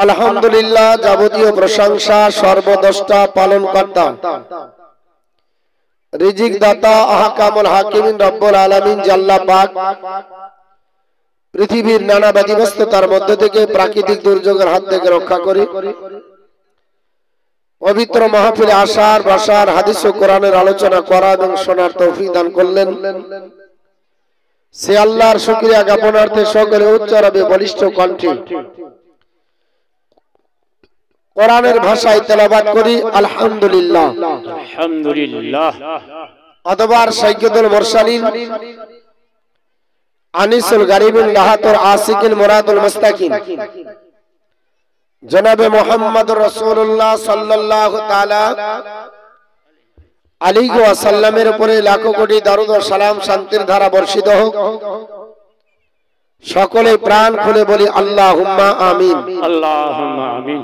আলহামদুলিল্লাহ, যাবতীয় প্রশংসা সর্বদ্রষ্টা পালনকর্তা রিজিক দাতা আহকামুল হাকিমিন রব্বুল আলামিন জাল্লা পাক পৃথিবীর নানা ব্যতিব্যস্ততার মধ্যে থেকে প্রাকৃতিক দুর্যোগের হাত থেকে রক্ষা করে পবিত্র মাহফিলে আসার বসার হাদিস ও কোরআনের আলোচনা করা এবং শোনার তৌফিক দান করলেন। সে আল্লাহর শুকরিয়া জ্ঞাপনার্থে সকলে উচ্চারবে বলিষ্ঠ কণ্ঠে কোরআনের ভাষায় তেলাওয়াত করি আলহামদুলিল্লাহ আলহামদুলিল্লাহ। অতঃপর সাইয়্যিদুল মুরসালিন আনিসুল গারিবিন লাহাতুল আসিকিল মুরাদুল মুস্তাকিন জনাবে মুহাম্মদুর রাসূলুল্লাহ সাল্লাল্লাহু তাআলা আলাইহি ওয়াসাল্লামের উপরে লাখো কোটি দরুদ ও সালাম শান্তির ধারা বর্ষিত হোক। সকলে প্রাণ খুলে বলি আল্লাহুম্মা আমিন। আল্লাহুম্মা আমিন।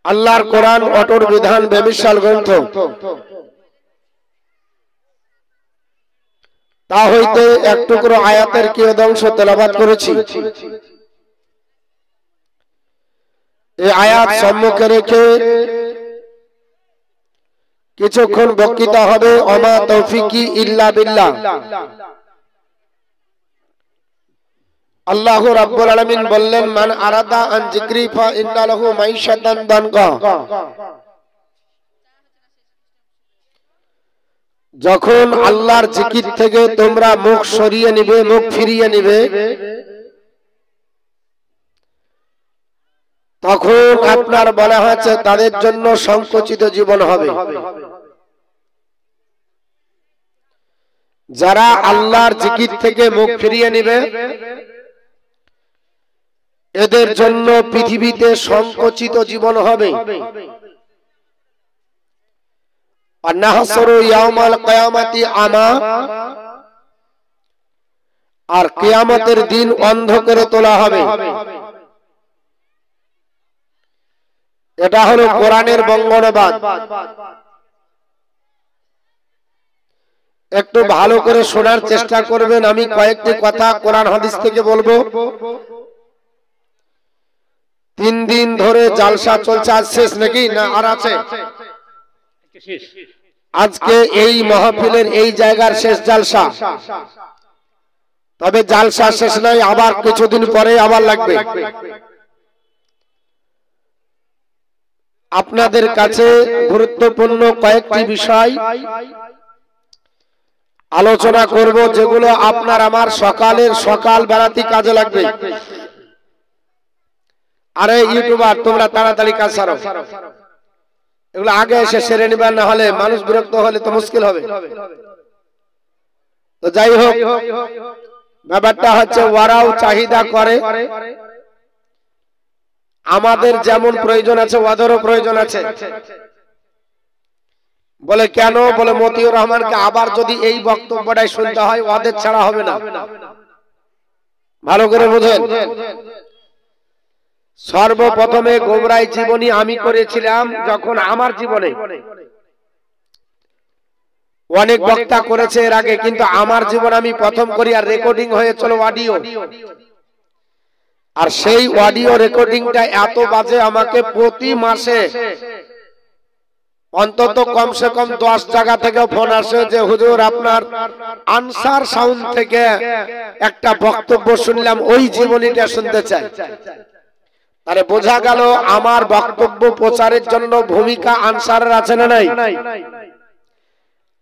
আল্লাহর কোরআন অটুট বিধান বেমিসাল গ্রন্থ, তা হইতে এক টুকরো আয়াতের কিয়দংশ তেলাওয়াত করেছি। এই আয়াত সম্মুখে রেখে কিছুক্ষণ বক্তৃতা হবে। ওমা তৌফিকি ইল্লা বিল্লাহ। আল্লাহ রাব্বুল আলামিন বললেন, মান আরাদা আন যিকরি ফা ইন্না লাহু মাইশাতান দানকা। যখন আল্লাহর জিকির থেকে তোমরা মুখ সরিয়ে নিবে, মুখ ফিরিয়ে নিবে, তখন আপনার বলা হয়েছে তাদের জন্য সংকুচিত জীবন হবে। যারা আল্লাহর জিকির থেকে মুখ ফিরিয়ে নিবে, এদের জন্য পৃথিবীতে সংকুচিত জীবন হবে। আর কিয়ামতের দিন অন্ধ করে তোলা হবে। এটা হলো কোরআনের বঙ্গানুবাদ। একটু ভালো করে শোনার চেষ্টা করবেন। আমি কয়েকটি কথা কোরআন হাদিস থেকে বলবো। 3 দিন ধরে জালসা চলছে, আজ শেষ নাকি না আর আছে? আজকে এই মাহফিলের এই জায়গার শেষ জালসা। তবে জালসা শেষ নয়, আবার কিছুদিন পরে আবার লাগবে। আপনাদের কাছে গুরুত্বপূর্ণ কয়েকটি বিষয় আলোচনা করব, যেগুলো আপনার আমার সকাল বেলাতেই কাজে লাগবে। আরে ইউটিউবার, তোমরা তাড়াতাড়ি কাজ সারো, এগুলো আগে এসে সেরে নিবেন, না হলে মানুষ বিরক্ত হলে তো মুশকিল হবে। তো যাই হোক, ব্যাপারটা হচ্ছে ওরাও চাহিদা করে, আমাদের যেমন প্রয়োজন আছে ওদেরও প্রয়োজন আছে। বলে কেন? বলে মতিউর রহমানকে আবার যদি এই বক্তব্যটাই শুনতে হয়, ওদের ছাড়া হবে না। ভালো করে বুঝেন। সর্বপ্রথমে গোমরাই জীবনী আমি করেছিলাম। যখন আমার জীবনে অনেক বক্তা করেছে এর আগে, কিন্তু আমার জীবন আমি প্রথম করি, আর রেকর্ডিং হয়েছিল অডিও। আর সেই অডিও রেকর্ডিংটা এত বাজে, আমাকে প্রতি মাসে অন্তত কমসে কম 10 জায়গা থেকে ফোন আসে যে হুজুর আপনার আনসার সাউন্ড থেকে একটা বক্তব্য শুনলাম, ওই জীবনীটা শুনতে চাই। তাহলে বোঝা গেল আমার বক্তব্য প্রচারের জন্য ভূমিকা আনসারের আছে না নাই?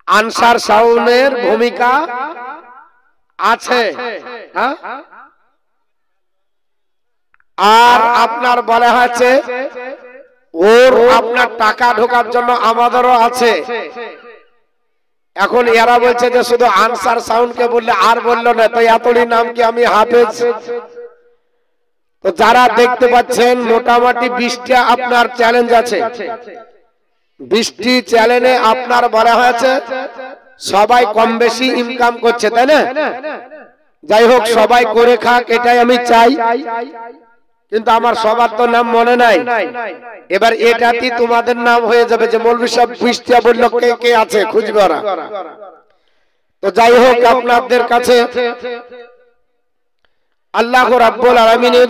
আনসার সাউন্ডের ভূমিকা আছে। হ্যাঁ, আর আপনার বলা হয়েছে ওর আপনার টাকা ঢোকার জন্য আমাদেরও আছে। এখন এরা বলছে যে শুধু আনসার সাউন্ডকে বললে আর বললো না, তো এতই নাম কি আমি হাফেজ? তো যারা দেখতে পাচ্ছেন মোটামুটি 20টা আপনার চ্যালেঞ্জ আছে। 20টি চ্যালেঞ্জে আপনার বলা হয়েছে সবাই কম বেশি ইনকাম করছে, তাই না? যাই হোক, সবাই করে খাক, এটাই আমি চাই। কিন্তু আমার সবার তো নাম মনে নাই। এবার এটাতে তোমাদের নাম হয়ে যাবে যে মৌলভী সাহেব 20টা বলল, কে কে আছে খুঁজবে ওরা। তো যাই হোক, আপনাদের কাছে আল্লাহ রাব্বুল আলামিনের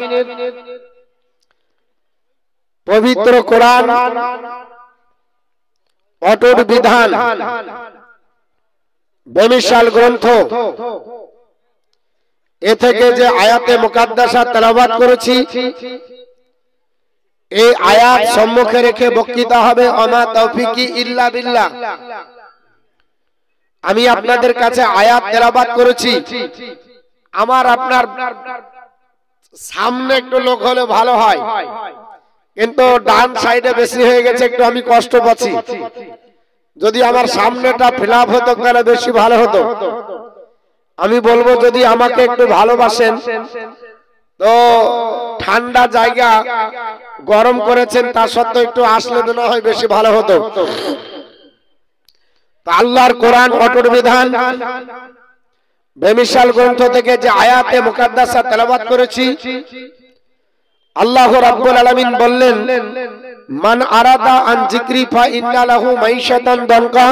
পবিত্র কোরআন অটুট বিধান বেমিসাল গ্রন্থ এ থেকে যে আয়াতে মুকাদ্দাসা তেলাওয়াত করেছি, এই আয়াত সম্মুখে রেখে বক্তৃতা হবে আমা তৌফিকি ইল্লা বিল্লাহ। আমি আপনাদের কাছে আয়াত তেলাওয়াত করেছি, আমার আপনার সামনে একটু লোক হলে ভালো হয়, কিন্তু ডান সাইডে বেশি হয়ে গেছে, একটু আমি কষ্ট পাচ্ছি। যদি আমার সামনেটা ফিল আপ হতো তাহলে বেশি ভালো হতো। আমি বলবো যদি আমাকে একটু ভালোবাসেন তো ঠান্ডা জায়গা গরম করেছেন, তা সত্ত্বেও একটু আসলে না হয় বেশি ভালো হতো। আল্লাহর কোরআন অটুট বিধান বেমিসাল গ্রন্থ থেকে যে আয়াতে মুকাদ্দাসা তেলাওয়াত করেছি, আল্লাহ রাব্বুল আলামিন বললেন, মান আরাদা আন যিকরি ফা ইন্না লাহু মাইশাতান দানকা,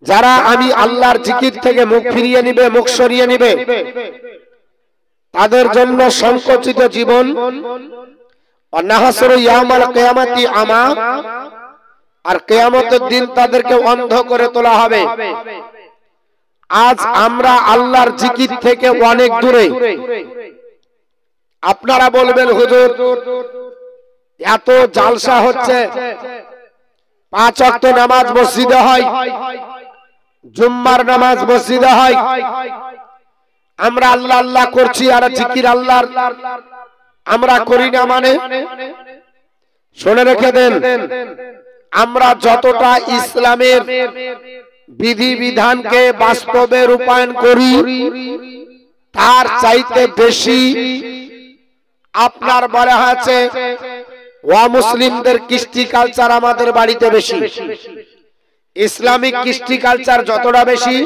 যারা আমি আল্লাহর জিকির থেকে মুখ ফিরিয়ে নিবে, মুখ সরিয়ে নিবে, তাদের জন্য সংকুচিত জীবন, নাহসরু ইয়াউমাল কিয়ামাতি আমা, আর কিয়ামতের দিন তাদেরকে অন্ধ করে তোলা হবে। আজ আমরা আল্লাহর জিকির থেকে অনেক দূরে। আপনারা বলবেন হুজুর এত জালসা হচ্ছে, 5 ওয়াক্ত নামাজ মসজিদে হয়, জুম্মার নামাজ মসজিদে হয়, আমরা আল্লাহ আল্লাহ করছি আর জিকির আল্লাহর আমরা করি না, মানে শুনে রেখে দেন, আমরা যতটা ইসলামের বিধি বিধানকে বাস্তবে রূপায়ণ করি তার চাইতে বেশি আপনার বলা হয়েছে মুসলিমদের কৃষ্টি কালচার আমাদের বাড়িতে বেশি। ইসলামিক কৃষ্টি কালচার যতটা বেশি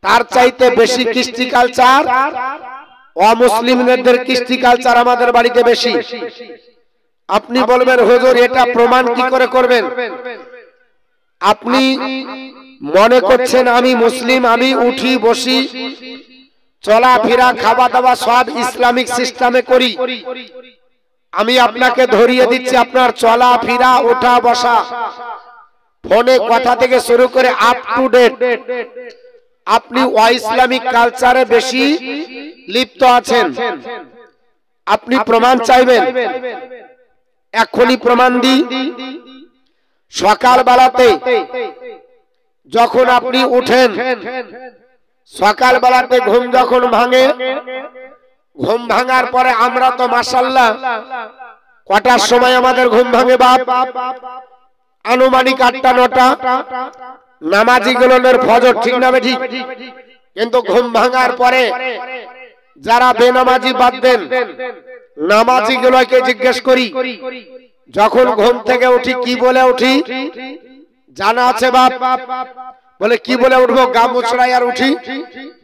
তার চাইতে বেশি কৃষ্টি কালচার অমুসলিমদের কৃষ্টি কালচার আমাদের বাড়িতে বেশি। আপনি বলবেন হুজুর এটা প্রমাণ কি করে করবেন? আপনি মনে করছেন আমি মুসলিম, আমি উঠি বসি চলাফেরা খাওয়া দাওয়া সব ইসলামিক সিস্টেমে করি। আমি আপনাকে ধরিয়ে দিচ্ছি আপনার চলাফেরা ওঠা বসা ফোনে কথা থেকে শুরু করে আপ টু ডেট আপনি ইসলামিক কালচারে বেশি লিপ্ত আছেন। আপনি প্রমাণ চাইবেন, এখনই প্রমাণ দিই। সকাল বেলাতে যখন আপনি উঠেন, সকাল বেলাতে ঘুম যখন ভাঙে, ঘুম ভাঙার পরে আমরা তো মাশাআল্লাহ কটার সময় আমাদের ঘুম ভাঙে বাপ? আনুমানিক 8টা 9টা। নামাজি গুলোর ফজর, ঠিক না ঠিক? কিন্তু ঘুম ভাঙার পরে যারা বেনামাজি বাদ দেন, নামাজি গুলোকে জিজ্ঞেস করি যখন ঘুম থেকে উঠি কি বলে উঠি জানা আছে বাপ? বলে কি বলে উঠবো? গা মুছড়াই আর উঠি,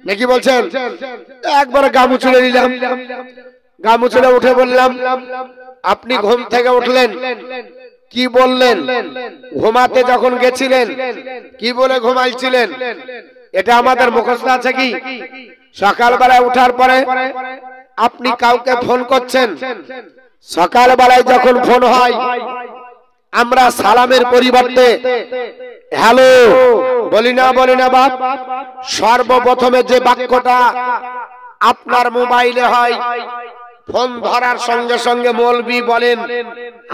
নাকি বলছেন? একবার গা মুছড়ে নিলাম, গা মুছড়ে উঠে বললাম। আপনি ঘুম থেকে উঠলেন, কি বললেন? ঘুমাতে যখন গেছিলেন কি বলে ঘুমাইছিলেন? এটা আমাদের মুখস্থ আছে কি? সকালবেলায় উঠার পরে আপনি কাউকে ফোন করছেন, সকালবেলায় যখন ফোন হয় আমরা সালামের পরিবর্তে হ্যালো বলি না বাপ? সর্বপ্রথমে যে বাক্যটা আপনার মোবাইলে হয়, ফোন ধরার সঙ্গে সঙ্গে মৌলবি বলেন,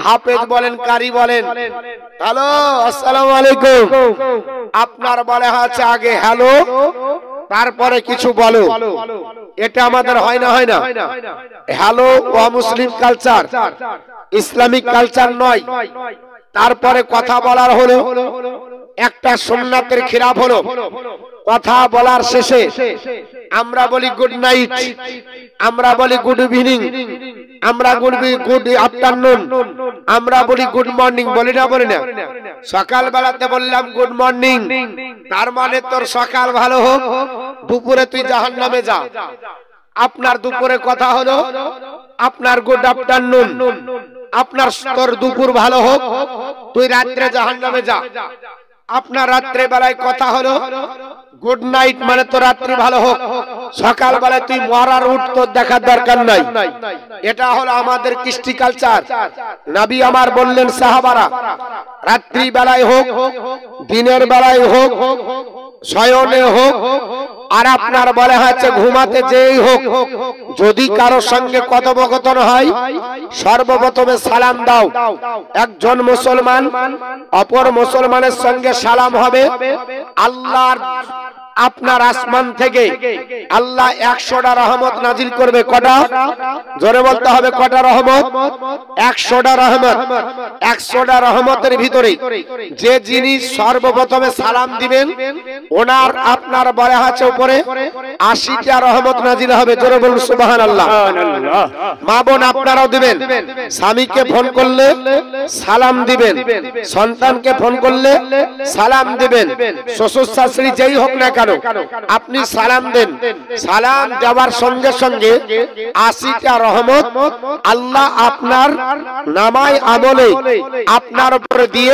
হাফেজ বলেন, কারি বলেন, হ্যালো আসসালামু আলাইকুম। আপনার বলে আছে আগে হ্যালো, তারপরে কিছু বলো। এটা আমাদের হয় না? হ্যালো মুসলিম কালচার, ইসলামিক কালচার নয়। তারপরে কথা বলার হলো একটা সুন্নাতের খিলাফ হলো। কথা বলার শেষে আমরা বলি গুড নাইট, আমরা বলি গুড ইভিনিং, আমরা বলি গুড আফটারনুন, আমরা বলি গুড মর্নিং, বলি না? সকাল বেলাতে বললাম গুড মর্নিং, তার মানে তোর সকাল ভালো হোক, দুপুরে তুই জাহান্নামে যা। আপনার দুপুরে কথা হলো আপনার গুড আফটারনুন, আপনার তোর দুপুর ভালো হোক, তুই রাত্রে জাহান্নামে যা। আপনার রাত্রে বেলায় কথা হলো গুড নাইট, মানে তো রাত্রি ভালো হোক, সকাল বেলায় তুই মরার উঠ তোর দেখার দরকার নাই। এটা হলো আমাদের কৃষ্টি কালচার। নবী আমার বললেন সাহাবারা, রাত্রি বেলায় হোক, দিনের বেলায় হোক, শয়নে হোক, আর আপনার বলা হচ্ছে ঘুমাতে যেই হোক, যদি কারোর সঙ্গে কথোপকথন হয় সর্বপ্রথমে সালাম দাও। একজন মুসলমান অপর মুসলমানের সঙ্গে সালাম হবে। আল্লাহর আপনার আসমান থেকে আল্লাহ 100টা রহমত নাজিল করবে। কটা? জোরে বলতে হবে, কটা রহমত? 100টা রহমত। 100টা রহমতের ভিতরে যে যিনি সর্বপ্রথমে সালাম দিবেন ওনার আপনার বলা আছে উপরে 80টা রহমত নাজিল হবে। জোরে বলুন সুবহানাল্লাহ। মা বোন আপনারাও দিবেন, স্বামীকে ফোন করলে সালাম দিবেন, সন্তানকে ফোন করলে সালাম দিবেন, শ্বশুর শাশুড়ি যেই হোক না কেন আপনি সালাম দেন। সালাম দেওয়ার সঙ্গে সঙ্গে 80টা রহমত আল্লাহ আপনার নামায় আমলে আপনার উপরে দিয়ে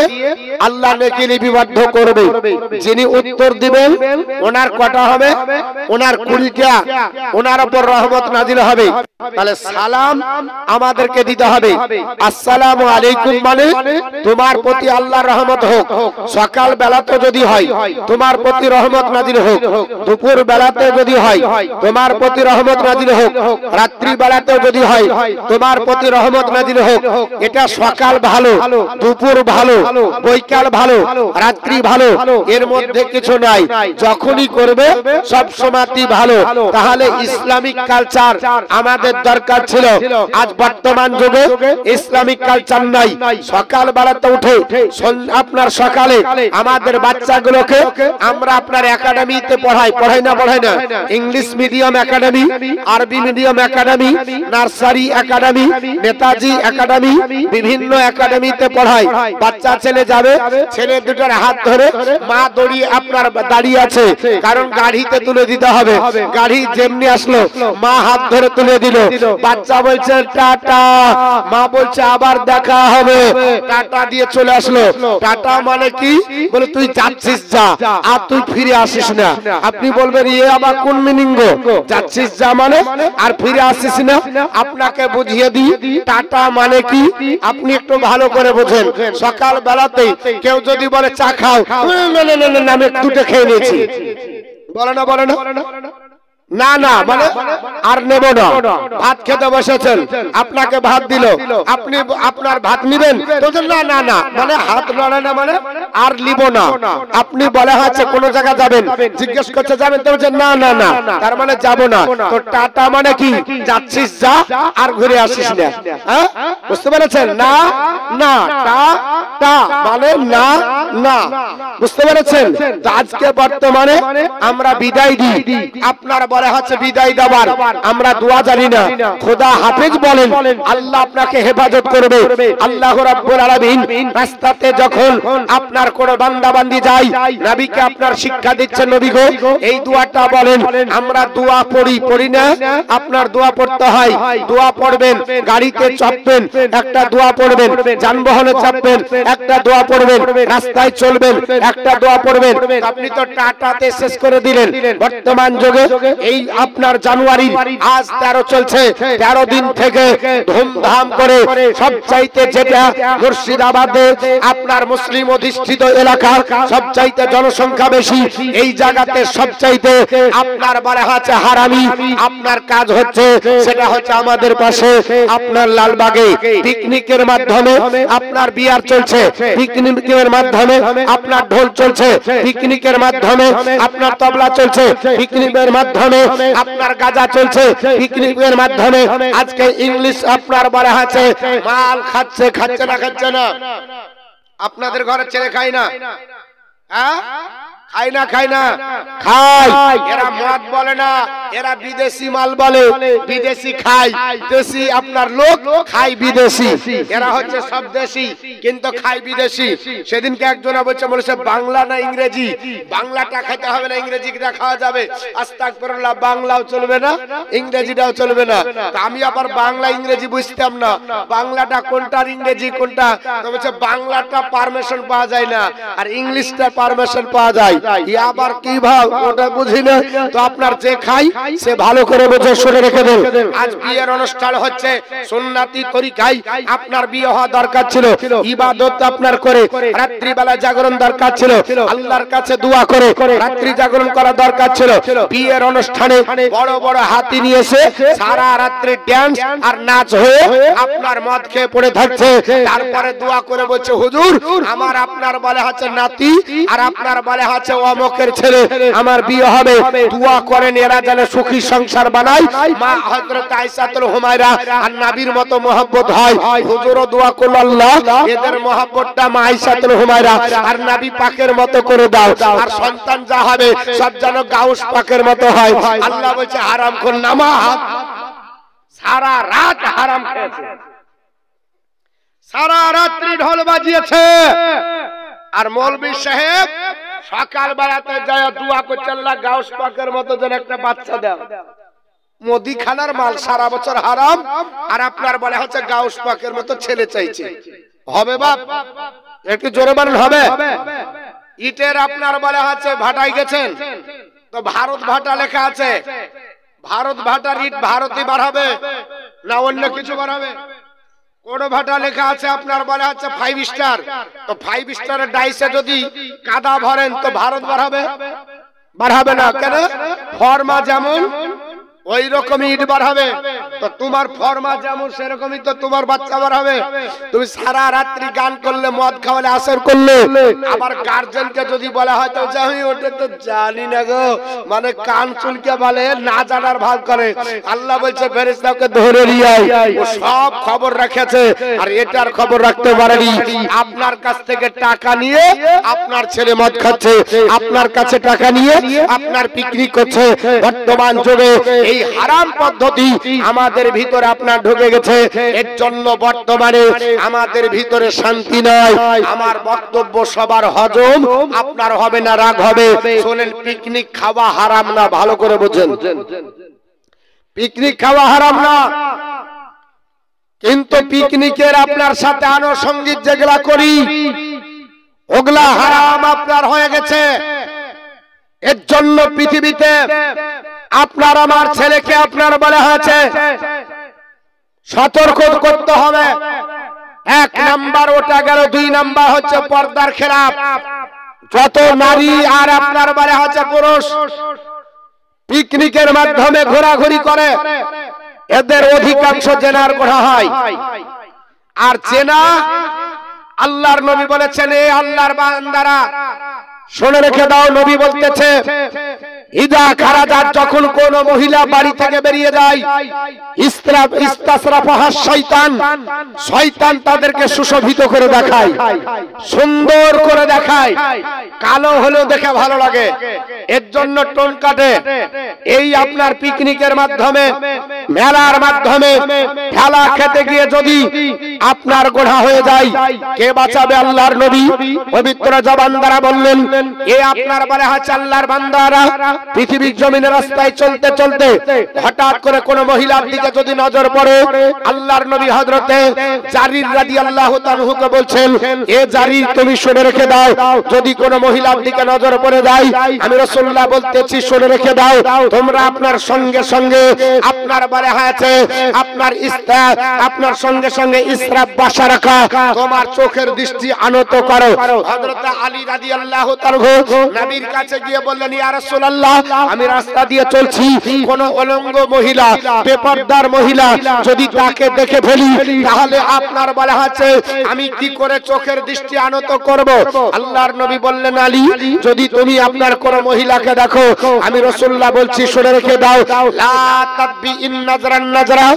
আল্লাহ নেকি লিপিবদ্ধ করবে। যিনি উত্তর দিবেন ওনার কটা হবে? ওনার 20টা, ওনার উপর রহমত নাজিল হবে। তাহলে সালাম আমাদেরকে দিতে হবে। আসসালামু আলাইকুম মানে তোমার প্রতি আল্লাহর রহমত হোক। সকাল বেলাতে যদি হয় তোমার প্রতি রহমত নাজিল হোক, দুপুর বেলাতে যদি হয় তোমার প্রতি রহমত নাজিল হোক, রাত্রি বেলাতে যদি হয় তোমার প্রতি রহমত নাজিল হোক। এটা সকাল ভালো, দুপুর ভালো, বৈকাল ভালো, রাত্রি ভালো, এর মধ্যে কিছু নাই। যখনই করবে সব সময়ই ভালো। তাহলে ইসলামিক কালচার আমাদের দরকার ছিল। আজ বর্তমান যুগে ইসলামিক কালচার নাই। সকাল বেলাতে উঠে আপনার সকালে আমাদের বাচ্চাগুলোকে আমরা আপনার একাডেমিতে পড়াই না? পড়াই না? ইংলিশ মিডিয়াম একাডেমি, আরবি medium academy, nursery academy, Netaji academy, বিভিন্ন একাডেমিতে পড়াই। বাচ্চা ছেলে যাবে, ছেলে দুটোর হাত ধরে মা দড়িয়ে আপনার দাঁড়িয়ে আছে, কারণ গাড়িতে তুলে দিতে হবে। গাড়ি যেমনি আসলো মা হাত ধরে তুলে দিল। বাচ্চা বলছে টাটা, মা বলছে আবার দেখা হবে, টাটা দিয়ে চলে আসলো। টাটা মানে কি? বলে তুই যাচ্ছিস যা, আর তুই ফিরে আসিস না। আপনি বলবেন এ আবার কোন মিনিং গো? যাচ্ছিস যা মানে আর ফিরে আসিস না। আপনাকে বুঝিয়ে দিই টাটা মানে কি, আপনি একটু ভালো করে বোঝেন। সকাল বেলাতে কেউ যদি বলে চা খাও, না আমি দুটো খেয়ে নিয়েছি, বলে না? বলে না? না না মানে আর নেব না। ভাত খেতে বসেছেন, আপনাকে ভাত দিল, আপনি আপনার ভাত নিবেন? না না না মানে হাত লড়ে না মানে আর নিব না। আপনি বলে হচ্ছে কোন জায়গা যাবেন, জিজ্ঞেস করতে যাবেন, তো না না না তার মানে যাব না। তো টাটা মানে কি? যাচ্ছিস যা আর ঘুরে আসিস না। হ্যাঁ, বুঝতে পেরেছেন? না না টা মানে না না, বুঝতে পেরেছেন? আজকে বর্তমানে আমরা বিদায় দিই, আপনার বলা হচ্ছে বিদায় দেওয়ার আমরা দোয়া জানি না। খোদা হাফেজ বলেন, আল্লাহ আপনাকে হেফাজত করবে। আল্লাহ রাব্বুল আলামিন রাস্তাতে যখন আপনার কোন বান্দা বান্দি যায়, নবীকে আপনার শিক্ষা দিচ্ছেন, নবী গো এই দোয়াটা বলেন। আমরা দোয়া পড়ি না? আপনার দোয়া পড়তে হয়। দোয়া পড়বেন, গাড়িতে চাপবেন একটা দোয়া পড়বেন, যানবাহনে চাপবেন একটা দোয়া পড়বেন, রাস্তায় চলবেন একটা দোয়া পড়বেন। আপনি তো টাটাতে শেষ করে দিলেন। বর্তমান যুগে এই আপনার জানুয়ারি আজ 13 চলছে, 13 দিন থেকে ধুমধাম করে সবচাইতে যেটা মুর্শিদাবাদে আপনার মুসলিম অধিষ্ঠিত এলাকা, সবচাইতে জনসংখ্যা বেশি, এই জায়গাতে সবচাইতে আপনার বলা হচ্ছে হারামি আপনার কাজ হচ্ছে, সেটা হচ্ছে আমাদের পাশে আপনার লালবাগে পিকনিকের মাধ্যমে আপনার বিয়ার চলছে, পিকনিকের মাধ্যমে আপনার ঢোল চলছে, পিকনিকের মাধ্যমে আপনার তবলা চলছে, পিকনিকের মাধ্যমে আপনার গাজা চলছে, পিকনিকের মাধ্যমে আজকে ইংলিশ আপনার বলা আছে মাল খাচ্ছে না? খাচ্ছে না? আপনাদের ঘরে ছেলে খায় না? হ্যাঁ, খায় না খায় না খায়। এরা মদ বলে না, এরা বিদেশি মাল বলে, বিদেশি খায়, দেশি আপনার লোক খায় বিদেশি। এরা হচ্ছে সব দেশি কিন্তু খায় বিদেশি। সেদিনকে একজন বলছে বাংলা না ইংরেজি, বাংলাটা খেতে হবে না ইংরেজিটা খাওয়া যাবে। আস্তাগফিরুল্লাহ, বাংলাও চলবে না ইংরেজিটাও চলবে না। আমি আবার বাংলা ইংরেজি বুঝতাম না, বাংলাটা কোনটা ইংরেজি কোনটা। তো বলছে বাংলাটা পারমিশন পাওয়া যায় না আর ইংলিশটা পারমিশন পাওয়া যায়। আবার কি ভাব ওটা বুঝি না। তো আপনার যে খাই সে ভালো করে বুঝে শুনে রেখে দেন। আজ বিয়ের অনুষ্ঠান হচ্ছে সুন্নতি তরিকায় আপনার বিয়ে হওয়া দরকার ছিল, ইবাদত আপনার করে রাত্রিবেলা জাগরণ দরকার ছিল, আল্লাহর কাছে দোয়া করে রাত্রি জাগরণ করা দরকার ছিল। বিয়ের অনুষ্ঠানে বড় বড় হাতি নিয়েছে, সারা রাত্রি ড্যান্স আর নাচ হয়ে আপনার মদ খেয়ে পড়ে থাকছে। তারপরে দোয়া করে বলছে হুজুর আমার আপনার বলে হচ্ছে নাতি আর আপনার বলে হচ্ছে অমকের ছেলে, আমার বিয়ে হবে, দোয়া করেন এরা যেন সুখী সংসার বানায়। মা হযরত আয়েশাতুল হুমায়রা আর নবীর মতো মহব্বত হয়। হুজুরও দোয়া করল আল্লাহ এদের মহব্বতটা মা আয়েশাতুল হুমায়রা আর নবী পাকের মতো করে দাও, আর সন্তান যা হবে সব যেন গাউস পাকের মতো হয়। আল্লাহ বলছে হারামখোর নামাজ সারা রাত হারাম খেয়েছে, সারা রাত্রি ঢোল বাজিয়েছে। আর মৌলভী সাহেব সকাল বেলাতে যায় দোয়া করছে আল্লাহ গাউস পাকের মতো যেন একটা বাচ্চা দাও। মুদিখানার মাল সারা বছর হারাম আর আপনার বলে হচ্ছে গাউস পাকের মতো ছেলে চাইছে। হবে বাপ একটু জোরে বলেন হবে। ইটের আপনার বলে হচ্ছে ভাটাই গেছেন তো ভারত ভাটা লেখা আছে, ভারত ভাটার ইট ভারতই বার হবে না অন্য কিছু বার হবে? কোন ভাটা লেখা আছে আপনার বলে হচ্ছে 5 স্টার, তো 5 স্টারের ডাইসে যদি কাদা ভরেন তো ভারত বার হবে? বার হবে না। কেন? ফর্মা যেমন ওই রকমই ইট বার হবে, তো তোমার ফর্মা যেমন সেরকমই তো তোমার বাচ্চা বার হবে। তুমি সারা রাত্রি গান করলে, মদ খাওয়ালে, আসর করলে, আবার গার্জেনকে যদি বলা হয় তো আমি ওটা তো জানি না গো, মানে কান চুলকে বলে না জানার ভাব করে। আল্লাহ বলছে ফেরেশতাকে ধরে নিয়ে আয়, ও সব খবর রেখেছে আর এটার খবর রাখতে পারেনি। আপনার কাছ থেকে টাকা নিয়ে আপনার ছেলে মদ খাচ্ছে, আপনার কাছে টাকা নিয়ে আপনার পিকনিক করছে। বর্তমান যুগে এই হারাম পদ্ধতি আমাদের ভিতরে আপনার ঢুকে গেছে। এর জন্য বর্তমানে আমাদের ভিতরে শান্তি নাই। আমার বক্তব্য সবার হজম আপনার হবে না, রাগ হবে। শুনেন, পিকনিক খাওয়া হারাম না, ভালো করে বুঝেন। পিকনিক খাওয়া হারাম না, কিন্তু পিকনিকের আপনার সাথে আনুষঙ্গিক যেগুলা করি ওগুলা হারাম আপনার হয়ে গেছে। এর জন্য পৃথিবীতে আপনার আমার ছেলেকে আপনার বলা হয়েছে সতর্ক করতে হবে। 1 নাম্বার ওটা গেল, 2 নাম্বার হচ্ছে পর্দার খেলাফ। যত নারী আর আপনার বলা হচ্ছে পুরুষ পিকনিকের মাধ্যমে ঘোরাঘুরি করে এদের অধিকাংশ জেনার করা হয়। আর জেনা আল্লাহর নবী বলেছেন, এ আল্লাহর বান্দারা শুনে রেখে দাও, নবী বলতেছে ইদা খারাজাত, যখন কোন মহিলা বাড়ি থেকে বেরিয়ে যায়, ইস্তাসরাফাহা শয়তান, শয়তান তাদেরকে সুশোভিত করে দেখায়, সুন্দর করে দেখায়। কালো হলেও দেখে ভালো লাগে, এর জন্য টোন কাটে। এই আপনার পিকনিকের মাধ্যমে, মেলার মাধ্যমে, খেলা খেতে গিয়ে যদি আপনার গোড়া হয়ে যায়, কে বাঁচাবে? আল্লাহর নবী পবিত্র জবান দ্বারা বললেন, এ আপনার বলে হচ্ছে আল্লাহর বান্দারা পৃথিবীর জমিনের রাস্তায় চলতে চলতে হঠাৎ করে কোন মহিলার দিকে যদি নজর পড়ে, আল্লাহর নবী হযরতে জারির রাদিয়াল্লাহু তাআলাকে বলছেন, এ জারির তুমি শুনে রেখে দাও, যদি কোন মহিলার দিকে নজর পড়ে যায়, আমি রাসূলুল্লাহ বলতেছি শুনে রেখে দাও, তোমরা আপনার সঙ্গে সঙ্গে আপনার বলে হয়েছে আপনার সঙ্গে সঙ্গে ইসরাফ বাসা রাখা, তোমার চোখের দৃষ্টি আনত করো। হযরত আলী রাদিয়াল্লাহু তাআলা নবীর কাছে গিয়ে বললেন, ইয়া রাসূলুল্লাহ, আমি রাস্তা দিয়ে চলছি, কোন অলঙ্গ মহিলা, বেপরদার মহিলা যদি তাকে দেখে ফেলি, তাহলে আপনার বলা হচ্ছে আমি কি করে চোখের দৃষ্টি আনত করব? আল্লাহর নবী বললেন, আলী, যদি তুমি আপনার কোন মহিলাকে দেখো, আমি রাসূলুল্লাহ বলছি শুনে রেখে দাও, লা তাবি ইন নাজরান নাজরা,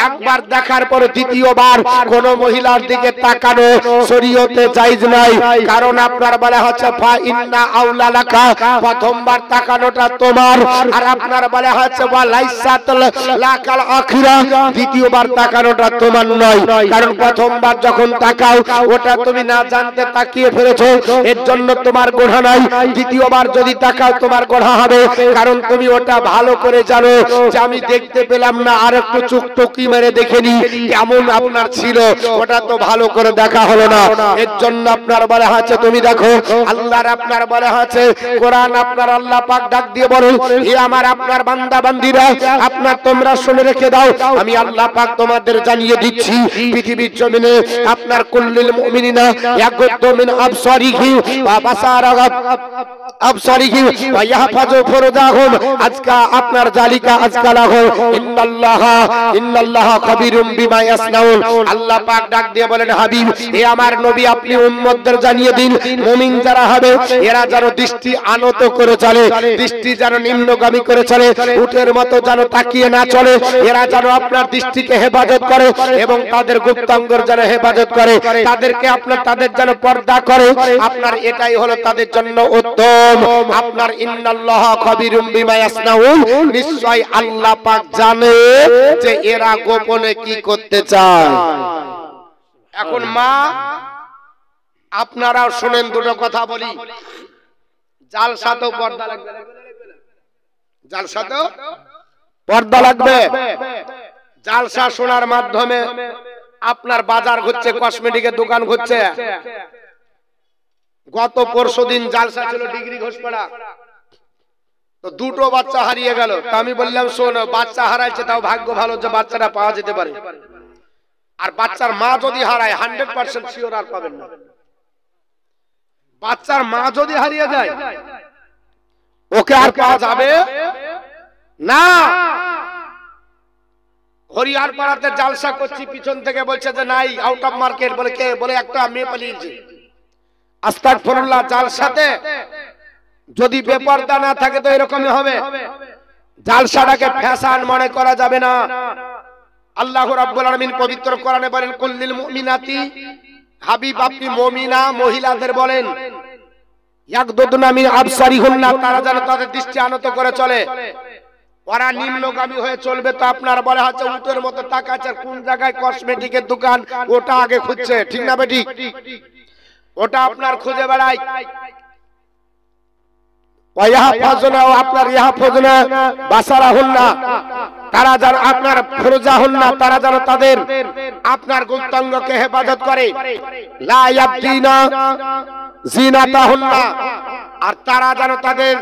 একবার দেখার পরে দ্বিতীয়বার কোন কোন মহিলার দিকে তাকানো শরীয়তে জায়েজ নাই, কারণ আপনার বলা হচ্ছে ফা ইন্না আউলা লাকা, প্রথমবার তাকানোটা তোমার, আর আপনার বলা হচ্ছে ওয়া লাইসাত লাকাল আখিরা, দ্বিতীয়বার তাকানোটা তোমার নয়, কারণ প্রথমবার যখন তাকাও ওটা তুমি না জানতে তাকিয়ে ফেলেছো, এর জন্য তোমার গুনাহ নাই। দ্বিতীয়বার যদি তাকাও তোমার গুনাহ হবে, কারণ তুমি ওটা ভালো করে জানো যে আমি দেখতে পেলাম না, আর একটু চোখ টুকি মেরে দেখে নি কেমন আপনার ছিল, ওটা তো ভালো করে দেখা হলো না। এর জন্য আপনার বলা আছে তুমি দেখো আল্লাহর আপনার বলা আছে কোরআন আপনার আল্লাহ পাক ডাক দিয়ে বলেন, হে আমার আপনার বান্দা বান্দীরা, আপনার তোমরা শুনে রেখে দাও, আমি আল্লাহ পাক তোমাদের জানিয়ে দিচ্ছি পৃথিবীর জমিনে আপনার কুল্লিল মুমিনিনা ইয়াগুদ্দু মিন আবসারিহি ওয়া আবসারিহি ওয়া ইয়াহফাজু ফুরুজাহুম, আজকা আপনার জালিকা আজকা লাহু ইন্নাল্লাহা খাবীরুম বিমা ইয়াসনাউন। আল্লাহ পাক ডাক দিয়ে বলেন, হাবিব হে আমার নবী, আপনি উম্মতদের জানিয়ে দিন মুমিন যারা হবে এরা যেন দৃষ্টি আনত করে চলে, দৃষ্টি যেন নিম্নগামী করে চলে, উটের মতো যেন তাকিয়ে না চলে, এরা যেন আপনার দৃষ্টিকে হেফাজত করে এবং তাদের গুপ্তাঙ্গর যেন হেফাজত করে, তাদেরকে আপনার তাদের যেন পর্দা করে, আপনার এটাই হলো তাদের জন্য উত্তম। আপনার ইন্নাল্লাহা খাবীরুম বিমা ইয়াসনাউন, নিশ্চয় আল্লাহ পাক জানে যে এরা গোপনে কি করতে চায়। এখন মা আপনারাও শুনেন, দুটো কথা বলি, জালসাতেও পর্দা লাগবে, জালসাতেও পর্দা লাগবে। জালসা শোনার মাধ্যমে আপনার বাজার ঘুরছে, কসমেটিকের দোকান ঘুরছে। গত পরশুদিন জালসা ছিল ডিগ্রি ঘোষপাড়া, তো দুটো বাচ্চা হারিয়ে গেল। তো আমি বললাম শোনো, বাচ্চা হারাইছে তাও ভাগ্য ভালো যে বাচ্চাটা পাওয়া যেতে পারে, আর বাচ্চার মা যদি হারায় 100% শিওর আর পাবেন না। বাচ্চার মা যদি হারিয়ে যায় ওকে আর পাওয়া যাবে না। হরিয়ার পাড়াতে জালসা করছি, পিছন থেকে বলছে যে নাই, আউট অফ মার্কেট। বলে কে? বলে একটা মেয়ে পালিয়েছে। আস্তাগফিরুল্লাহ, জালসাতে যদি বেপরদা না থাকে তো এরকমই হবে। জালসাটাকে ফ্যাশন মনে করা যাবে না। আল্লাহ রাব্বুল আলামিন পবিত্র কোরআনে বলেন, কুল্লিল মুমিনাতি, হাবিব আপনি মুমিনা মহিলাদের বলেন, ইয়াগদুদনা মিন আবসারিহুন্না, তারা যেন তাদের দৃষ্টি আনত করে চলে, ওরা নিম্নগামী হয়ে চলবে। তো আপনার বলা হচ্ছে উটের মতো তাকাচ্ছে, কোন জায়গায় কসমেটিকের দোকান ওটা আগে খুঁজছে, ঠিক না বেটি? ওটা আপনার খুঁজে বেড়ায়। আপনার ইয়াহফাজুনা বাসারাহুন্না, তারা যেন আপনার ফুরুজাহুন্না, তারা যেন তাদের আপনার গুপ্তাঙ্গকে হেফাজত করে। লা ইয়াবদিনা জিনাতাহুন্না, আর তারা যেন তাদের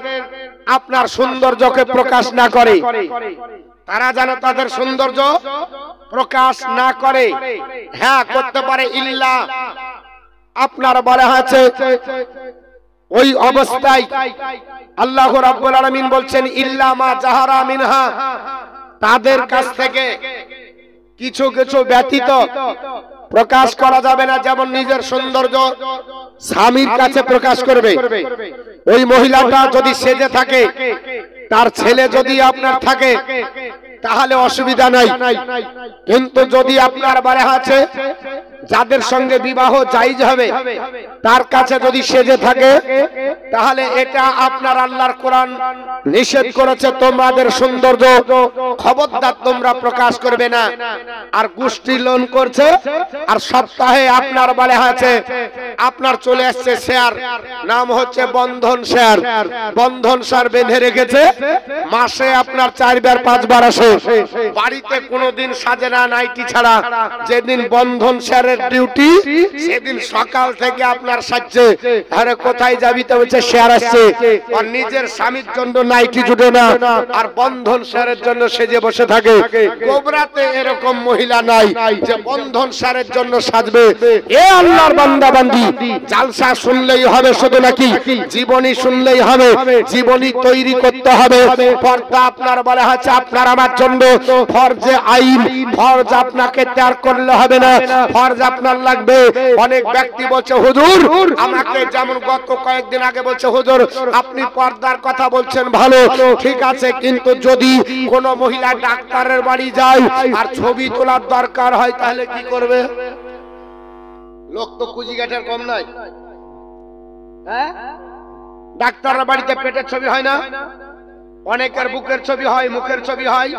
আপনার সৌন্দর্যকে প্রকাশ না করে, তারা যেন তাদের সৌন্দর্য প্রকাশ না করে। হ্যাঁ, করতে পারে ইল্লা, আপনার বলা হয়েছে ওই অবস্থায় আল্লাহ রাব্বুল আলামিন বলছেন, ইল্লা মা জাহারা মিনহা, তাদের কাছ থেকে কিছু কিছু ব্যতীত প্রকাশ করা যাবে না। যেমন নিজের সৌন্দর্য স্বামীর কাছে প্রকাশ করবে। ওই মহিলাটা যদি সেজে থাকে, তার ছেলে যদি আপনার থাকে তাহলে অসুবিধা নাই, কিন্তু যদি আপনার বলা আছে যাদের সঙ্গে বিবাহ জায়েজ হবে তার কাছে যদি সেজে থাকে, তাহলে এটা আপনার আল্লাহর কোরআন নিষেধ করেছে, তোমাদের সৌন্দর্য খবরদার তোমরা প্রকাশ করবে না। আর গোষ্ঠী লোন করছে, আর সপ্তাহে আপনার বলা আছে আপনার চলে আসছে শেয়ার, নাম হচ্ছে বন্ধন শেয়ার। বন্ধন শেয়ার বেঁধে রেখেছে, মাসে আপনার 4 বার 5 বার আসে, বাড়িতে কোনোদিন সাজে না নাইটি ছাড়া। যেদিন বন্ধন শেয়ারের ডিউটি সেদিন সকাল থেকে আপনার সাজছে, আরে কোথায় যাবি? তো বলছে শেয়ার আসছে। আর নিজের স্বামীর জন্য নাইটি জুটে না, আর বন্ধন শেয়ারের জন্য সেজে বসে থাকে। গোবরাতে এরকম মহিলা নাই যে বন্ধন শেয়ারের জন্য সাজবে। এ আল্লাহর বান্দা বান্দি, জালসা শুনলেই হবে শুধু নাকি? জীবনী শুনলেই হবে? জীবনী তৈরি করতে হবে। পর্দা আপনার বলা হচ্ছে আপনার আমার জন্য ফরজে আইন, ফরজ আপনাকে ত্যাগ করলে হবে না, ফরজ আপনার লাগবে। অনেক ব্যক্তি বলছে হুজুর আমাকে, যেমন গত কয়েকদিন আগে বলছে হুজুর আপনি পর্দার কথা বলছেন ভালো, ঠিক আছে, কিন্তু যদি কোন মহিলা ডাক্তারের বাড়ি যায় আর ছবি তোলার দরকার হয় তাহলে কি করবে? লোক তো কুজিঘাটের কম নাই। হ্যাঁ, ডাক্তাররা বাড়িতে পেটের ছবি হয় না, অনেকের বুকের ছবি হয়, মুখের ছবি হয়,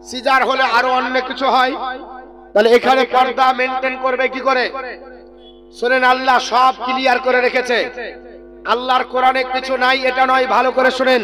সিজার হলে আরো অন্য কিছু হয়। তাহলে এখানে পর্দা মেনটেন করবে কি করে? শুনেন, আল্লাহ সব ক্লিয়ার করে রেখেছে। আল্লাহর কোরআনে কিছু নাই এটা নয়, ভালো করে শুনেন।